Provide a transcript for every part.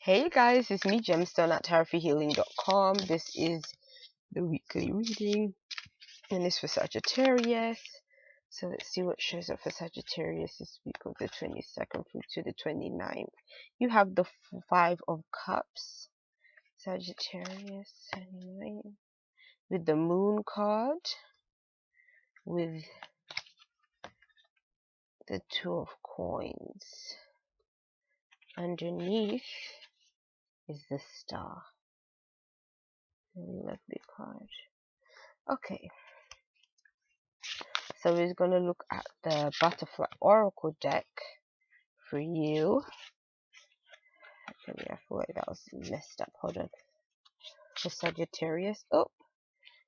Hey guys, it's me Gemstone at tarothealing.com. This is the weekly reading and it's for Sagittarius. So let's see what shows up for Sagittarius this week of the 22nd through to the 29th. You have the Five of Cups, Sagittarius, 29, with the Moon card, with the Two of Coins. Underneath is the Star. Very lovely card. Okay, so we're going to look at the Butterfly Oracle deck for you. Actually, I feel like that was messed up. Hold on. For Sagittarius. Oh,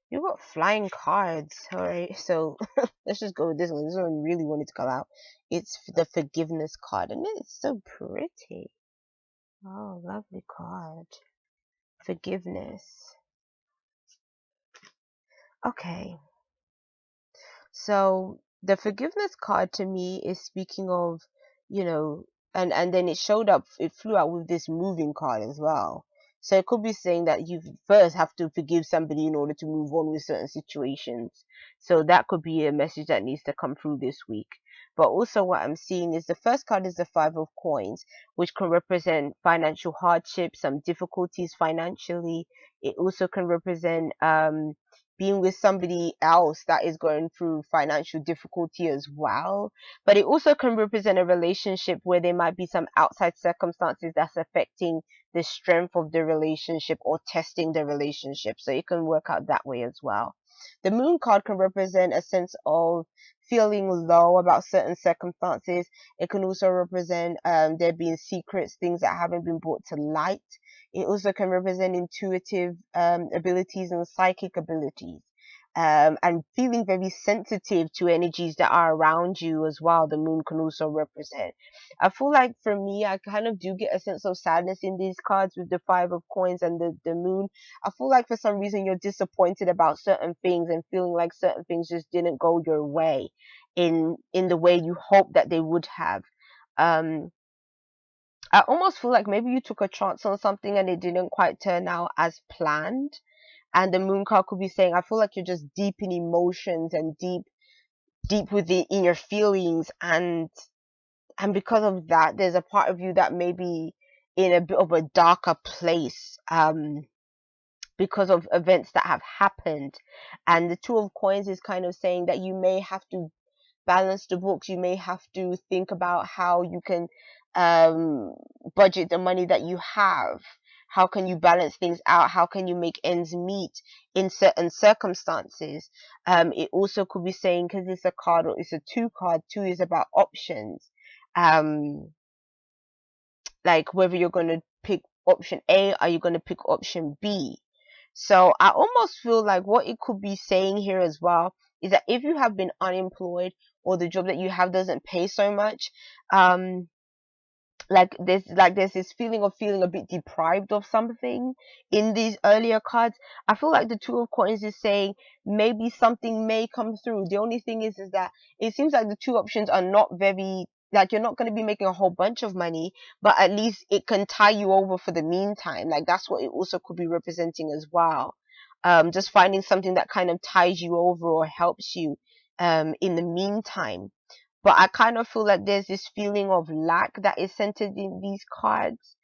you got flying cards. Alright, so let's just go with this one. This one really wanted to come out. It's the Forgiveness card, and it's so pretty. Oh, lovely card. Forgiveness. Okay. So the Forgiveness card to me is speaking of, and then it showed up, it flew out with this moving card as well. So it could be saying that you first have to forgive somebody in order to move on with certain situations. So that could be a message that needs to come through this week. But also what I'm seeing is the first card is the Five of Coins, which can represent financial hardship, some difficulties financially. It also can represent being with somebody else that is going through financial difficulty as well. But it also can represent a relationship where there might be some outside circumstances that's affecting the strength of the relationship or testing the relationship. So it can work out that way as well. The Moon card can represent a sense of feeling low about certain circumstances. It can also represent there being secrets, things that haven't been brought to light. It also can represent intuitive abilities and psychic abilities. And feeling very sensitive to energies that are around you as well. The Moon can also represent. I feel like for me, I kind of do get a sense of sadness in these cards with the Five of Coins and the Moon. I feel like for some reason you're disappointed about certain things and feeling like certain things just didn't go your way in the way you hoped that they would have. I almost feel like maybe you took a chance on something and it didn't quite turn out as planned. And the Moon card could be saying, I feel like you're just deep in emotions and deep within in your feelings, and because of that, there's a part of you that may be in a bit of a darker place because of events that have happened. And the Two of Coins is kind of saying that you may have to balance the books. You may have to think about how you can budget the money that you have. How can you balance things out? How can you make ends meet in certain circumstances? It also could be saying, because it's a card, or it's a two card, two is about options. Like whether you're going to pick option A, are you going to pick option B? So I almost feel like what it could be saying here as well is that if you have been unemployed or the job that you have doesn't pay so much, there's this feeling of feeling a bit deprived of something in these earlier cards. I feel like the Two of Coins is saying maybe something may come through. The only thing is that it seems like the two options are not very, like, you're not going to be making a whole bunch of money, but at least it can tie you over for the meantime. Like, that's what it also could be representing as well. Just finding something that kind of ties you over or helps you in the meantime. But I kind of feel like there's this feeling of lack that is centered in these cards.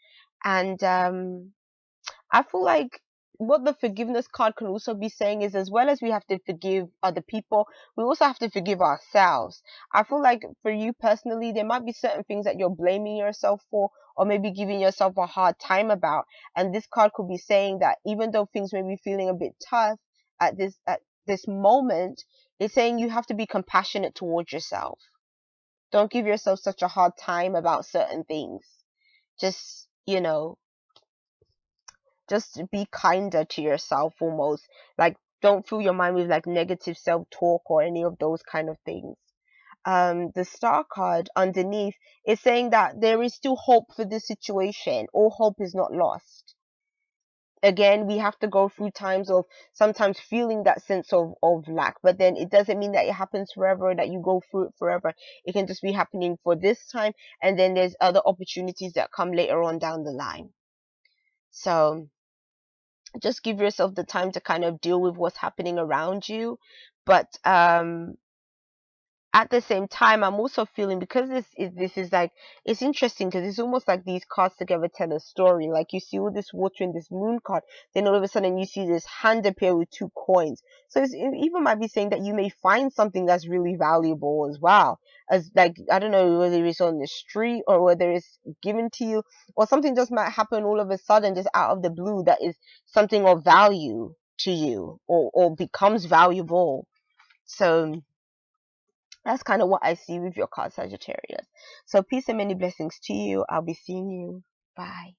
And I feel like what the Forgiveness card can also be saying is, as well as we have to forgive other people, we also have to forgive ourselves. I feel like for you personally, there might be certain things that you're blaming yourself for, or maybe giving yourself a hard time about. And this card could be saying that even though things may be feeling a bit tough at this moment, it's saying you have to be compassionate towards yourself. Don't give yourself such a hard time about certain things. Just, just be kinder to yourself almost. Like, don't fill your mind with like negative self-talk or any of those kind of things. The Star card underneath is saying that there is still hope for this situation. All hope is not lost. Again, we have to go through times of sometimes feeling that sense of lack, but then it doesn't mean that it happens forever, that you go through it forever. It can just be happening for this time, and then there's other opportunities that come later on down the line. So just give yourself the time to kind of deal with what's happening around you. But at the same time, I'm also feeling, because this is like, it's interesting because it's almost like these cards together tell a story. Like, you see all this water in this moon card, then all of a sudden you see this hand appear with 2 coins. So it even might be saying that you may find something that's really valuable as well. As, like, I don't know whether it's on the street or whether it's given to you, or something just might happen all of a sudden, just out of the blue, that is something of value to you, or becomes valuable. So that's kind of what I see with your card, Sagittarius. So peace and many blessings to you. I'll be seeing you. Bye.